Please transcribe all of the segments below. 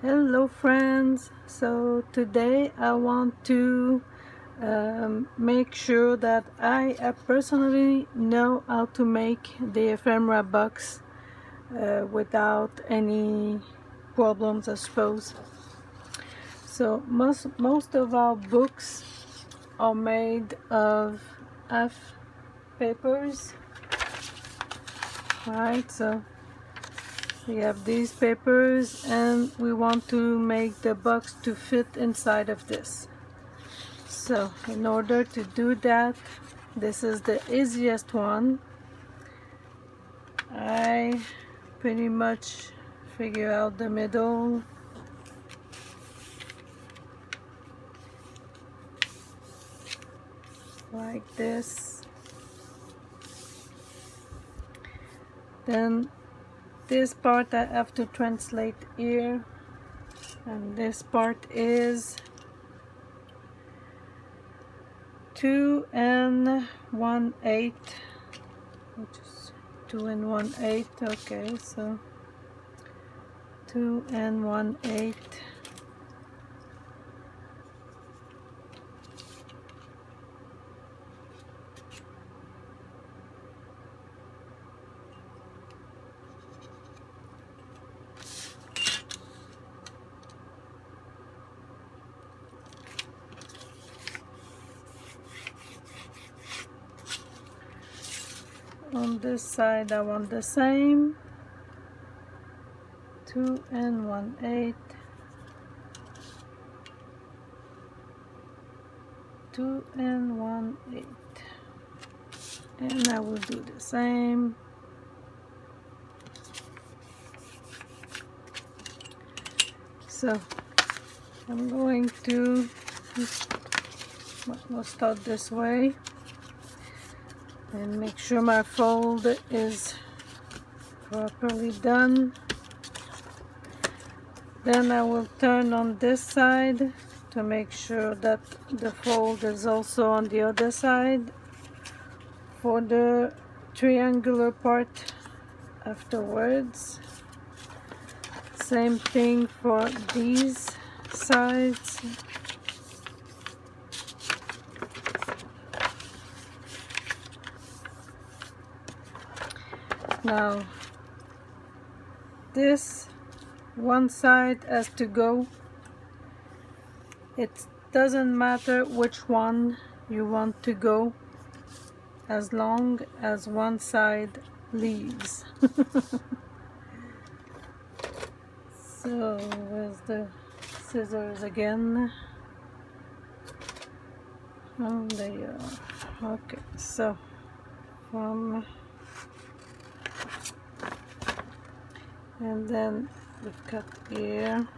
Hello friends, so today I want to make sure that I personally know how to make the ephemera box without any problems, I suppose. So most of our books are made of F papers, right? So we have these papers and we want to make the box to fit inside of this. So in order to do that, this is the easiest one. I pretty much figure out the middle. Like this. Then this part I have to translate here, and this part is 2 1/8, which is 2 1/8. Okay, so 2 1/8. On this side I want the same, 2 1/8, 2 1/8, and I will do the same. So I'm going to, we'll start this way and make sure my fold is properly done. Then I will turn on this side to make sure that the fold is also on the other side for the triangular part afterwards. Same thing for these sides. Now this one side has to go. It doesn't matter which one you want to go, as long as one side leaves. So where's the scissors again? Oh, there you are. Okay, so from, and then we cut here.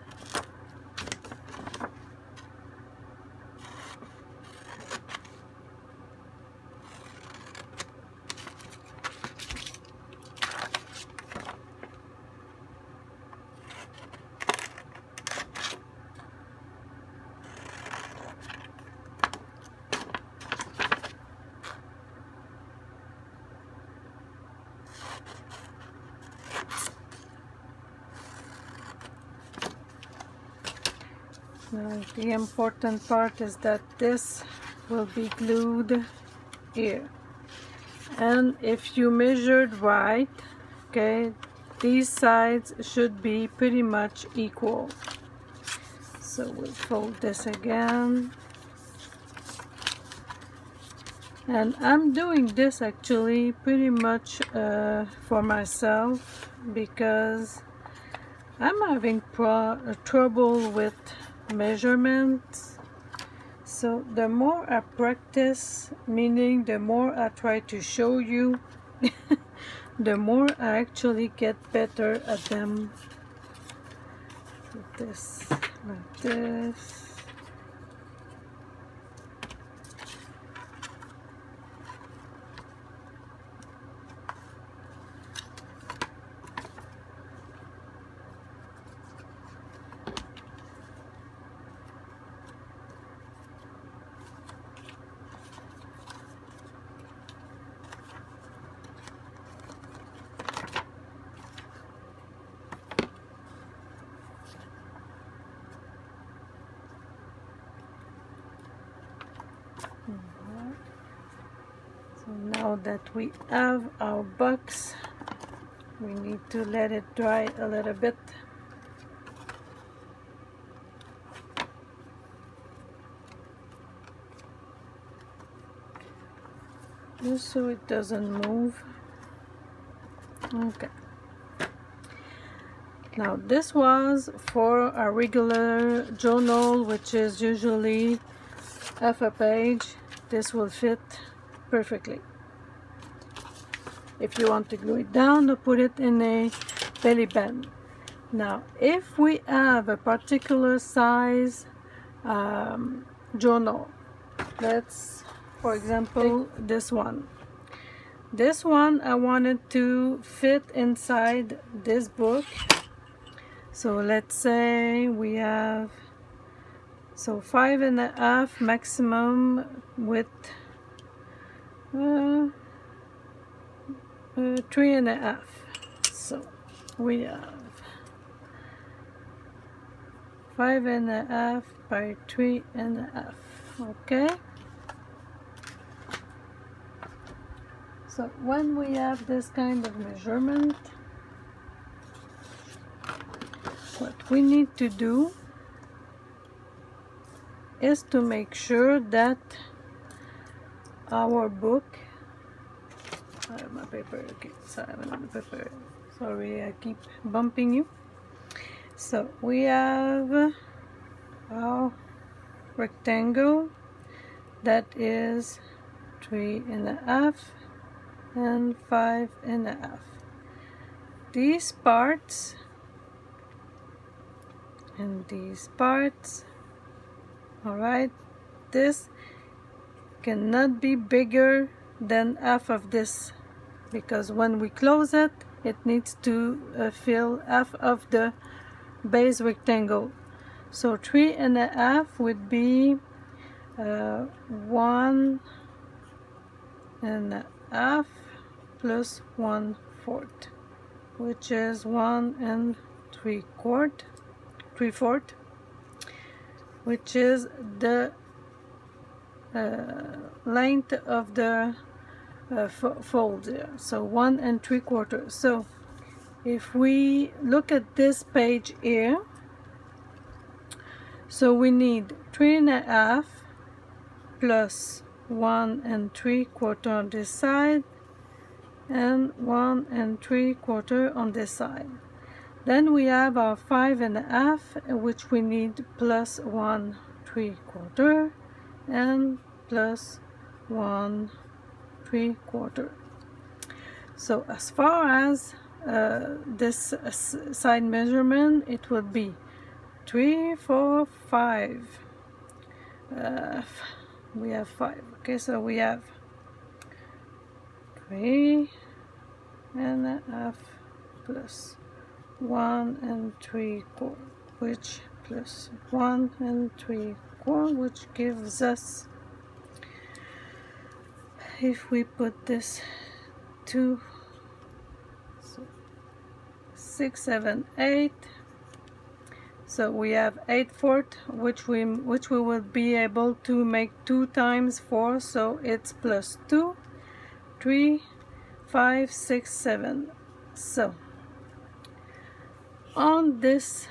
Now the important part is that this will be glued here, and if you measured right, okay, these sides should be pretty much equal. So we'll fold this again, and I'm doing this actually pretty much for myself because I'm having trouble with measurements. So the more I practice, meaning the more I try to show you, the more I actually get better at them. Like this, like this. that we have our box, we need to let it dry a little bit. Just so it doesn't move. Okay. Now this was for a regular journal, which is usually half a page. This will fit perfectly. If you want to glue it down or put it in a belly band. Now if we have a particular size journal, let's, for example, this one. This one I wanted to fit inside this book. So let's say we have 5.5 maximum with 3.5. So we have 5.5 by 3.5. Okay. So when we have this kind of measurement, what we need to do is to make sure that our book, I have my paper, okay, so I have another paper, sorry I keep bumping you. So we have our rectangle that is 3.5 and 5.5. These parts and these parts, all right, this cannot be bigger than half of this, because when we close it, it needs to fill half of the base rectangle. So 3.5 would be 1.5 plus 1/4, which is 1 3/4, which is the length of the fold here. So 1 3/4. So if we look at this page here, so we need 3.5 plus 1 3/4 on this side and 1 3/4 on this side. Then we have our 5.5, which we need plus 1 3/4 and plus 1 3/4. So as far as this side measurement, it would be 3 4 5. We have 5. Okay, so we have 3.5 plus 1 3/4, which plus 1 3/4, which gives us, if we put this 2, 6 7 8, so we have 8/4, which we will be able to make 2 times 4, so it's plus 2, 3 5 6 7. So on this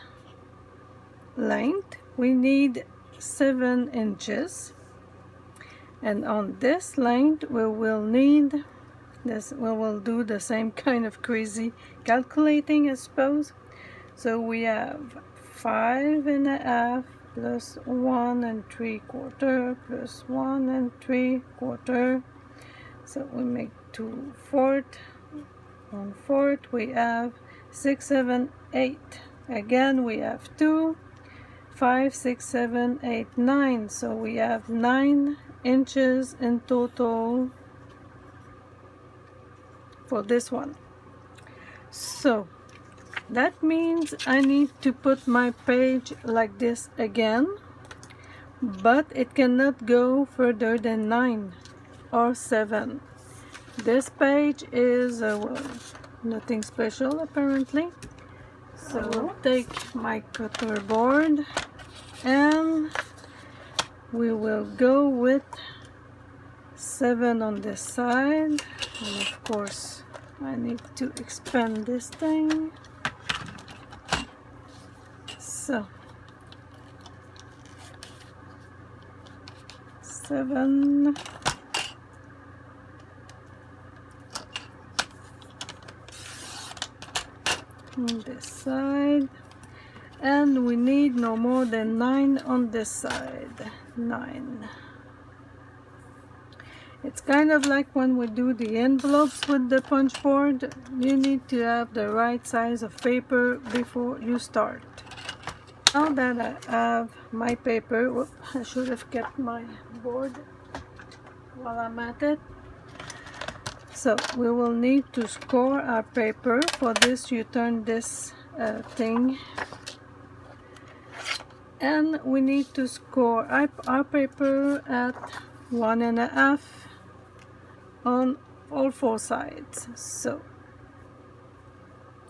length we need 7 inches, and on this length we will need this. We will do the same kind of crazy calculating, I suppose. So we have 5.5 plus 1 3/4 plus 1 3/4. So we make 2/4, 1/4. We have 6 7 8. Again we have 2, 5 6 7 8 9. So we have 9 inches in total for this one. So that means I need to put my page like this again, but it cannot go further than 9 or 7. This page is well, nothing special apparently. So I'll take my cutter board and we will go with 7 on this side, and of course I need to expand this thing. So 7 on this side, and we need no more than 9 on this side. 9. It's kind of like when we do the envelopes with the punch board. You need to have the right size of paper before you start. Now that I have my paper, whoop, I should have kept my board while I'm at it. So we will need to score our paper. For this, you turn this thing, and we need to score our paper at 1.5 on all 4 sides. So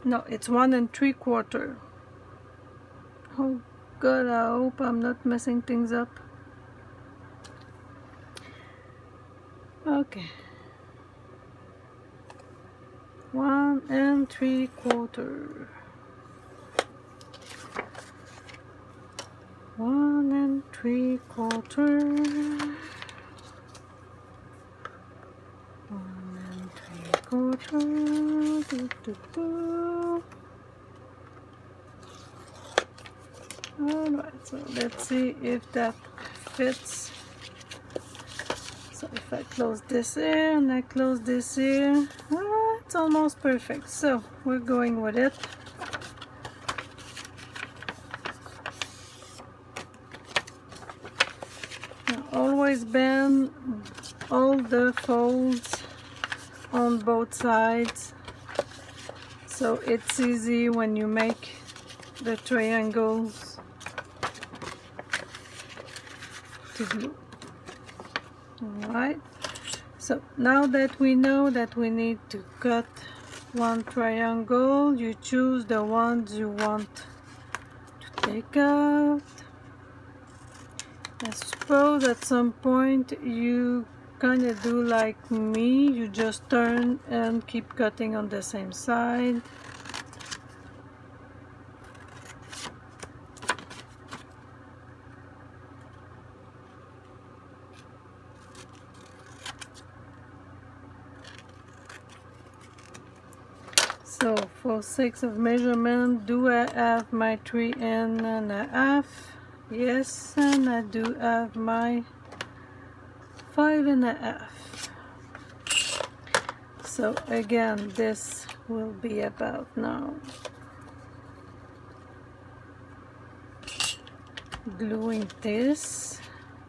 no, it's 1 3/4. Oh God, I hope I'm not messing things up. Okay, 1 3/4. 1 3/4. 1 3/4. Alright, so let's see if that fits. So if I close this here and I close this here, it's almost perfect. So we're going with it. Now always bend all the folds on both sides, so it's easy when you make the triangles to glue. Alright, so now that we know that we need to cut one triangle, you choose the ones you want to take out. I suppose at some point you kind of do like me, you just turn and keep cutting on the same side. So for sake of measurement, do I have my 3.5? Yes, and I do have my 5.5. So again, this will be about now gluing this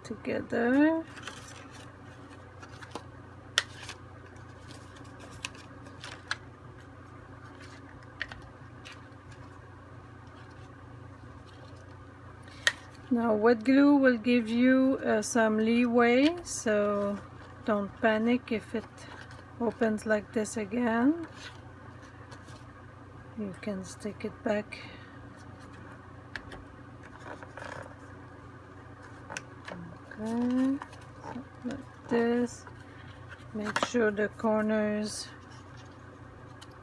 together. Now wet glue will give you some leeway, so don't panic if it opens like this again. You can stick it back. Okay, so like this. Make sure the corners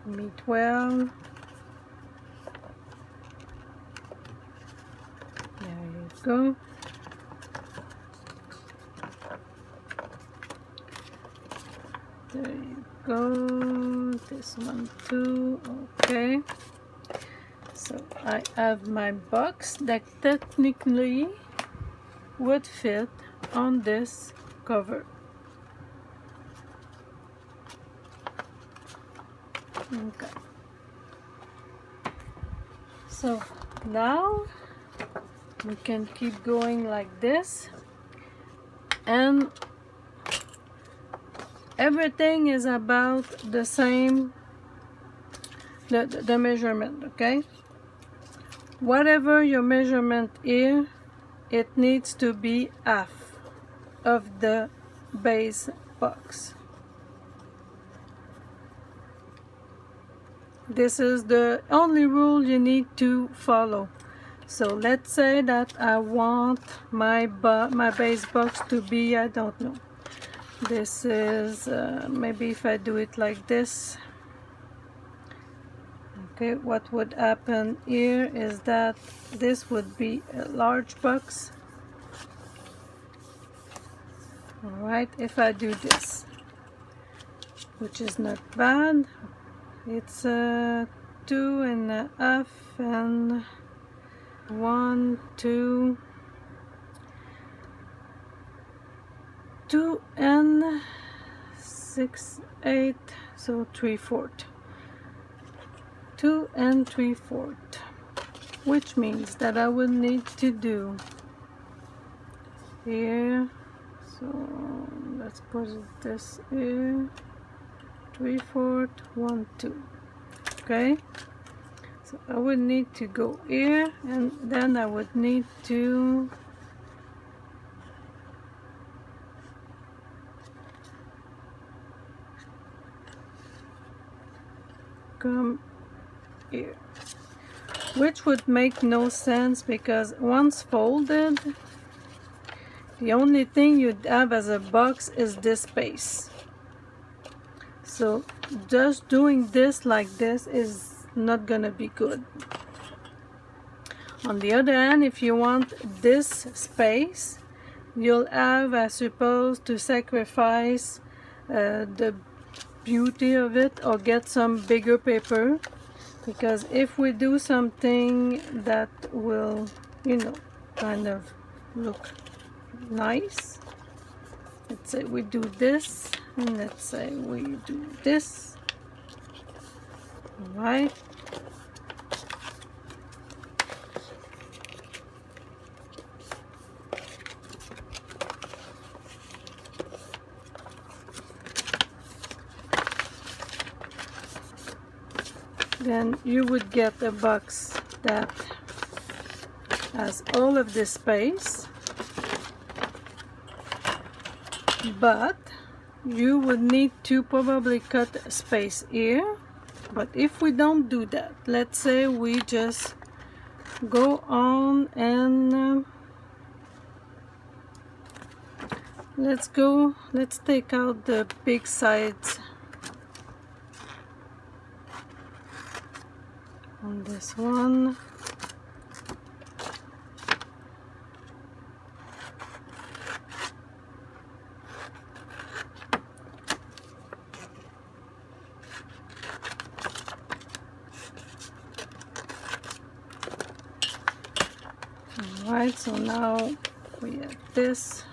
meet well. Go. There you go. This one too. Okay. So I have my box that technically would fit on this cover. Okay. So now we can keep going like this, and everything is about the same, the measurement, okay? Whatever your measurement is, it needs to be half of the base box. This is the only rule you need to follow. So let's say that I want my base box to be, I don't know, This is maybe if I do it like this. Okay, what would happen here is that this would be a large box. Alright, if I do this, which is not bad, it's 2.5 and 1, 2, 2 and 6, 8, so 3/4. 2 and 3/4, which means that I will need to do here, so let's put this here, 3/4, 1, 2. Okay, so I would need to go here, and then I would need to come here, which would make no sense because once folded, the only thing you'd have as a box is this space. So just doing this like this is not gonna be good. On the other hand, if you want this space, you'll have, I suppose, to sacrifice the beauty of it or get some bigger paper, because if we do something that will, you know, kind of look nice, let's say we do this, and let's say we do this. All right, then you would get a box that has all of this space, but you would need to probably cut a space here. But if we don't do that, let's say we just go on and let's take out the big sides on this one. Alright, so now we have this.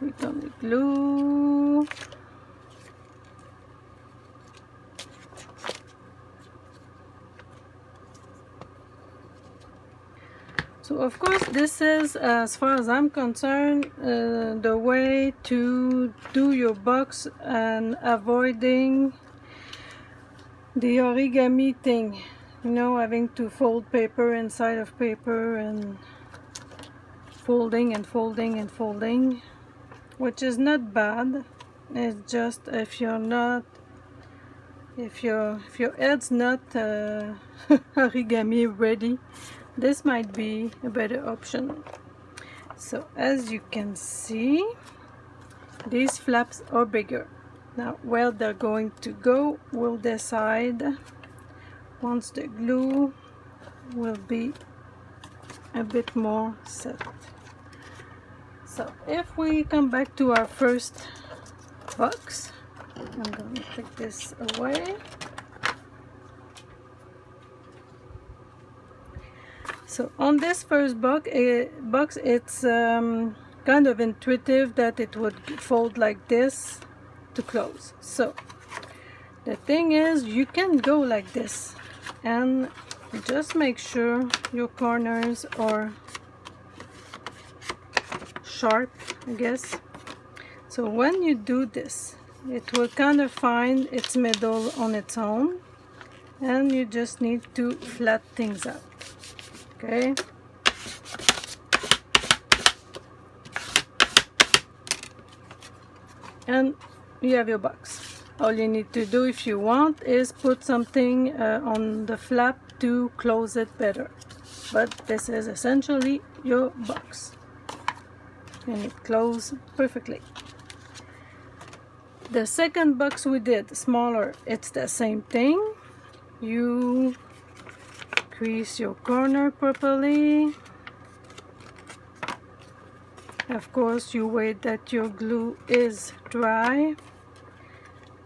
We don't need glue. So of course this is, as far as I'm concerned, the way to do your box and avoiding the origami thing, you know, having to fold paper inside of paper and folding and folding and folding, which is not bad. It's just if you're not, if your head's not origami ready, this might be a better option. So as you can see, these flaps are bigger. Now where they're going to go, we'll decide once the glue will be a bit more set. So if we come back to our first box, I'm going to take this away. So on this first box, it's kind of intuitive that it would fold like this to close. So the thing is, you can go like this and just make sure your corners are sharp, I guess. So when you do this, it will kind of find its middle on its own, and you just need to flat things out. Okay. and you have your box. All you need to do if you want is put something on the flap to close it better, but this is essentially your box and it closes perfectly. The second box we did, smaller, it's the same thing. You crease your corner properly. Of course, you wait that your glue is dry.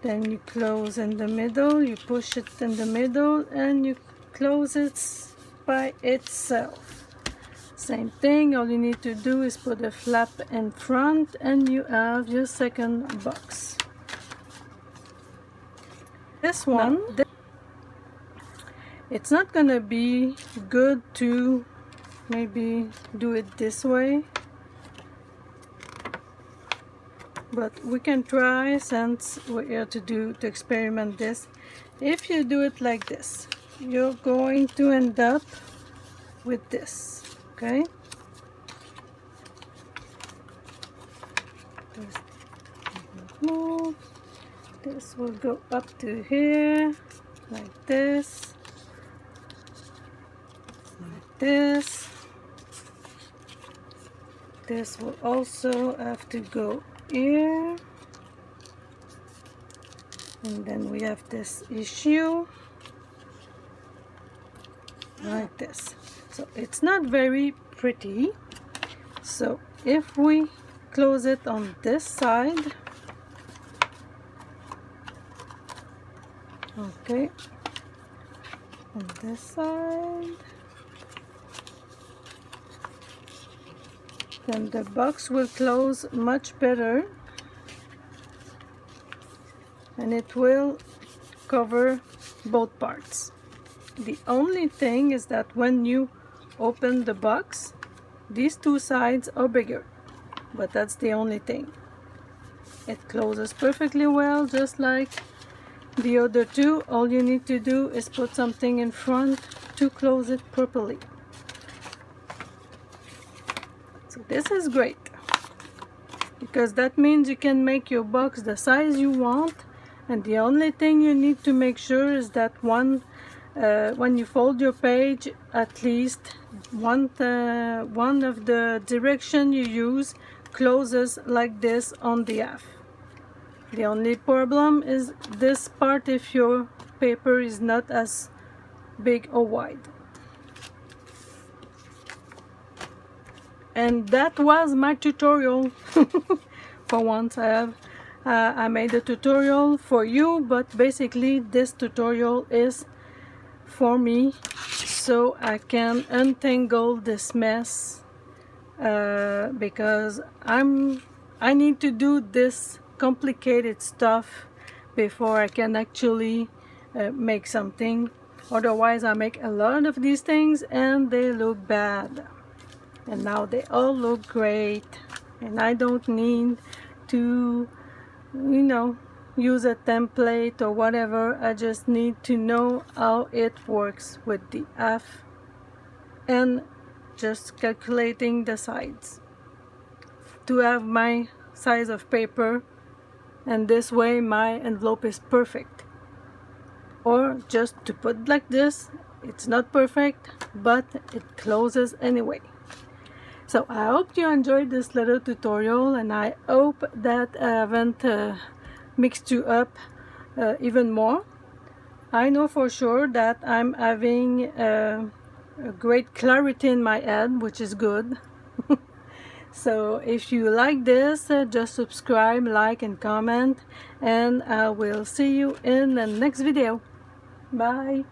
Then you close in the middle, you push it in the middle, and you close it by itself. Same thing, all you need to do is put a flap in front and you have your second box. This one, it's not gonna be good to maybe do it this way, but we can try since we're here to experiment this. If you do it like this, you're going to end up with this, okay? This will go up to here, like this, like this. This will also have to go here, and then we have this issue like this. So it's not very pretty. So if we close it on this side, okay, on this side, then the box will close much better and it will cover both parts. The only thing is that when you open the box, these two sides are bigger, but that's the only thing. It closes perfectly well, just like the other two. All you need to do is put something in front to close it properly. So this is great, because that means you can make your box the size you want, and the only thing you need to make sure is that when you fold your page, at least one of the direction you use closes like this on the half. The only problem is this part if your paper is not as big or wide. And that was my tutorial. For once I made a tutorial for you, but basically this tutorial is for me so I can untangle this mess, because I need to do this complicated stuff before I can actually make something. Otherwise I make a lot of these things and they look bad, and now they all look great, and I don't need to, you know, use a template or whatever. I just need to know how it works with the half and just calculating the sides to have my size of paper, and this way my envelope is perfect. Or just to put like this, it's not perfect, but it closes anyway. So I hope you enjoyed this little tutorial, and I hope that I haven't mixed you up even more. I know for sure that I'm having a great clarity in my head, which is good. So if you like this, just subscribe, like and comment, and I will see you in the next video. Bye.